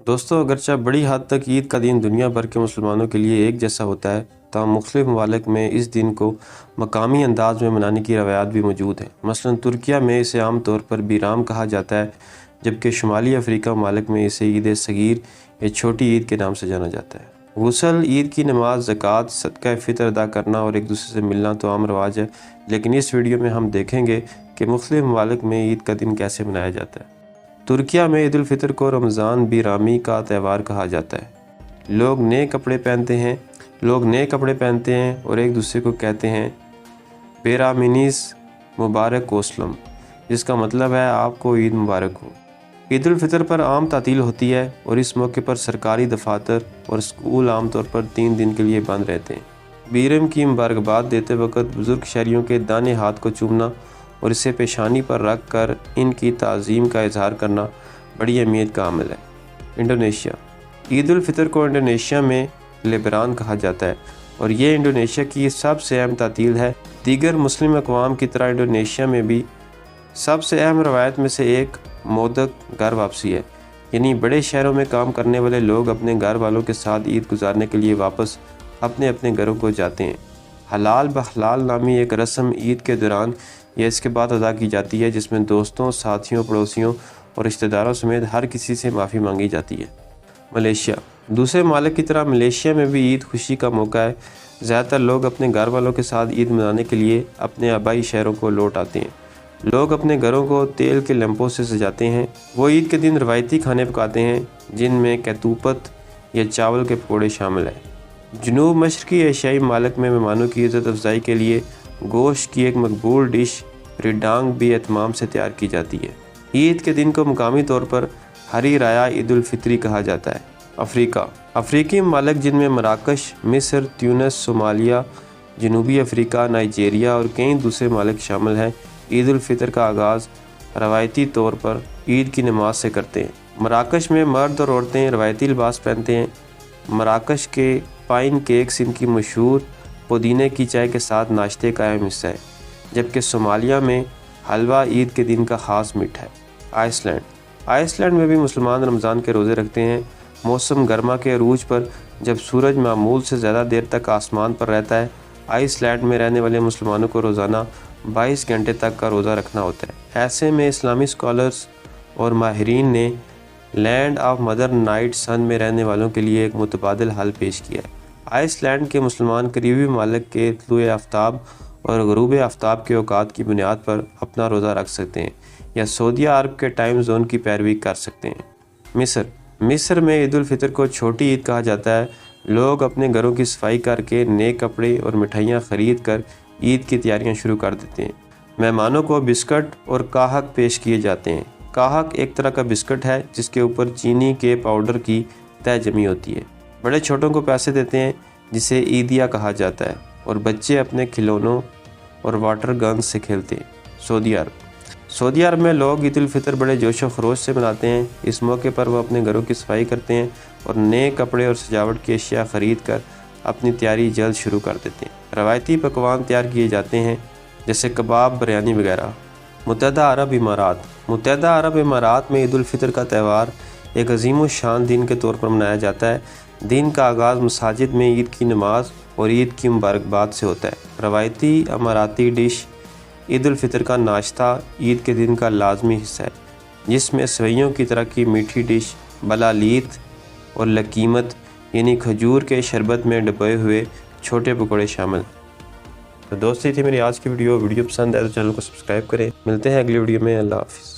دوستوں، اگرچہ بڑی حد تک عید کا دن دنیا بھر کے مسلمانوں کے لیے ایک جیسا ہوتا ہے، تاہم مختلف ممالک میں اس دن کو مقامی انداز میں منانے کی روایات بھی موجود ہیں۔ مثلا ترکیہ میں اسے عام طور پر بیرام کہا جاتا ہے، جبکہ شمالی افریقہ ممالک میں اسے عید صغیر یا چھوٹی عید کے نام سے جانا جاتا ہے۔ غسل، عید کی نماز، زکوٰۃ، صدقہ فطر ادا کرنا اور ایک دوسرے سے ملنا تو عام رواج ہے، لیکن اس ویڈیو میں ہم دیکھیں گے کہ مختلف ممالک میں عید کا دن کیسے منایا جاتا ہے۔ ترکیہ میں عید الفطر کو رمضان بیرامی کا تہوار کہا جاتا ہے۔ لوگ نئے کپڑے پہنتے ہیں اور ایک دوسرے کو کہتے ہیں بیرامینیز مبارک اوسلم، جس کا مطلب ہے آپ کو عید مبارک ہو۔ عید الفطر پر عام تعطیل ہوتی ہے اور اس موقع پر سرکاری دفاتر اور اسکول عام طور پر 3 دن کے لیے بند رہتے ہیں۔ بیرم کی مبارکباد دیتے وقت بزرگ شہریوں کے دائیں ہاتھ کو چومنا اور اسے پیشانی پر رکھ کر ان کی تعظیم کا اظہار کرنا بڑی اہمیت کا عمل ہے۔ انڈونیشیا، عید الفطر کو انڈونیشیا میں لیبران کہا جاتا ہے اور یہ انڈونیشیا کی سب سے اہم تعطیل ہے۔ دیگر مسلم اقوام کی طرح انڈونیشیا میں بھی سب سے اہم روایت میں سے ایک مودک گھر واپسی ہے، یعنی بڑے شہروں میں کام کرنے والے لوگ اپنے گھر والوں کے ساتھ عید گزارنے کے لیے واپس اپنے گھروں کو جاتے ہیں۔ حلال بحلال نامی ایک رسم عید کے دوران یا اس کے بعد ادا کی جاتی ہے، جس میں دوستوں، ساتھیوں، پڑوسیوں اور رشتہ داروں سمیت ہر کسی سے معافی مانگی جاتی ہے۔ ملیشیا، دوسرے ممالک کی طرح ملیشیا میں بھی عید خوشی کا موقع ہے۔ زیادہ تر لوگ اپنے گھر والوں کے ساتھ عید منانے کے لیے اپنے آبائی شہروں کو لوٹ آتے ہیں۔ لوگ اپنے گھروں کو تیل کے لیمپوں سے سجاتے ہیں۔ وہ عید کے دن روایتی کھانے پکاتے ہیں، جن میں کیتوپت یا چاول کے پکوڑے شامل ہیں۔ جنوب مشرقی ایشیائی ممالک میں مہمانوں کی عزت افزائی کے لیے گوشت کی ایک مقبول ڈش ریڈانگ بھی اہتمام سے تیار کی جاتی ہے۔ عید کے دن کو مقامی طور پر ہری رایا عید الفطری کہا جاتا ہے۔ افریقی ممالک جن میں مراکش، مصر، تیونس، صومالیہ، جنوبی افریقہ، نائجیریا اور کئی دوسرے ممالک شامل ہیں، عید الفطر کا آغاز روایتی طور پر عید کی نماز سے کرتے ہیں۔ مراکش میں مرد اور عورتیں روایتی لباس پہنتے ہیں۔ مراکش کے پائن کیکس ان کی مشہور پودینے کی چائے کے ساتھ ناشتے کا اہم حصہ ہے، جبکہ صومالیہ میں حلوہ عید کے دن کا خاص میٹھا ہے۔ آئس لینڈ میں بھی مسلمان رمضان کے روزے رکھتے ہیں۔ موسم گرما کے عروج پر جب سورج معمول سے زیادہ دیر تک آسمان پر رہتا ہے، آئس لینڈ میں رہنے والے مسلمانوں کو روزانہ 22 گھنٹے تک کا روزہ رکھنا ہوتا ہے۔ ایسے میں اسلامی اسکالرز اور ماہرین نے لینڈ آف مدر نائٹ سن میں رہنے والوں کے لیے ایک متبادل حل پیش کیا ہے۔ آئس لینڈ کے مسلمان قریبی ممالک کے طلوع آفتاب اور غروب آفتاب کے اوقات کی بنیاد پر اپنا روزہ رکھ سکتے ہیں یا سعودیہ عرب کے ٹائم زون کی پیروی کر سکتے ہیں۔ مصر میں عید الفطر کو چھوٹی عید کہا جاتا ہے۔ لوگ اپنے گھروں کی صفائی کر کے نئے کپڑے اور مٹھائیاں خرید کر عید کی تیاریاں شروع کر دیتے ہیں۔ مہمانوں کو بسکٹ اور کاہک پیش کیے جاتے ہیں۔ کاہک ایک طرح کا بسکٹ ہے جس کے اوپر چینی کے پاؤڈر کی تہ جمی ہوتی ہے۔ بڑے چھوٹوں کو پیسے دیتے ہیں، جسے عیدیہ کہا جاتا ہے، اور بچے اپنے کھلونوں اور واٹر گنز سے کھیلتے ہیں۔ سعودی عرب میں لوگ عید الفطر بڑے جوش و خروش سے مناتے ہیں۔ اس موقع پر وہ اپنے گھروں کی صفائی کرتے ہیں اور نئے کپڑے اور سجاوٹ کی اشیاء خرید کر اپنی تیاری جلد شروع کر دیتے ہیں۔ روایتی پکوان تیار کیے جاتے ہیں، جیسے کباب، بریانی وغیرہ۔ متحدہ عرب امارات میں عید الفطر کا تہوار ایک عظیم الشان دن کے طور پر منایا جاتا ہے۔ دن کا آغاز مساجد میں عید کی نماز اور عید کی مبارکباد سے ہوتا ہے۔ روایتی اماراتی ڈش عید الفطر کا ناشتہ عید کے دن کا لازمی حصہ ہے، جس میں سوئیوں کی طرح کی میٹھی ڈش، بلالیت اور لکیمت یعنی کھجور کے شربت میں ڈبوئے ہوئے چھوٹے پکوڑے شامل ہیں۔ تو دوستو، یہ تھی میری آج کی ویڈیو پسند ہے تو چینل کو سبسکرائب کریں۔ ملتے ہیں اگلی ویڈیو میں۔ اللہ حافظ۔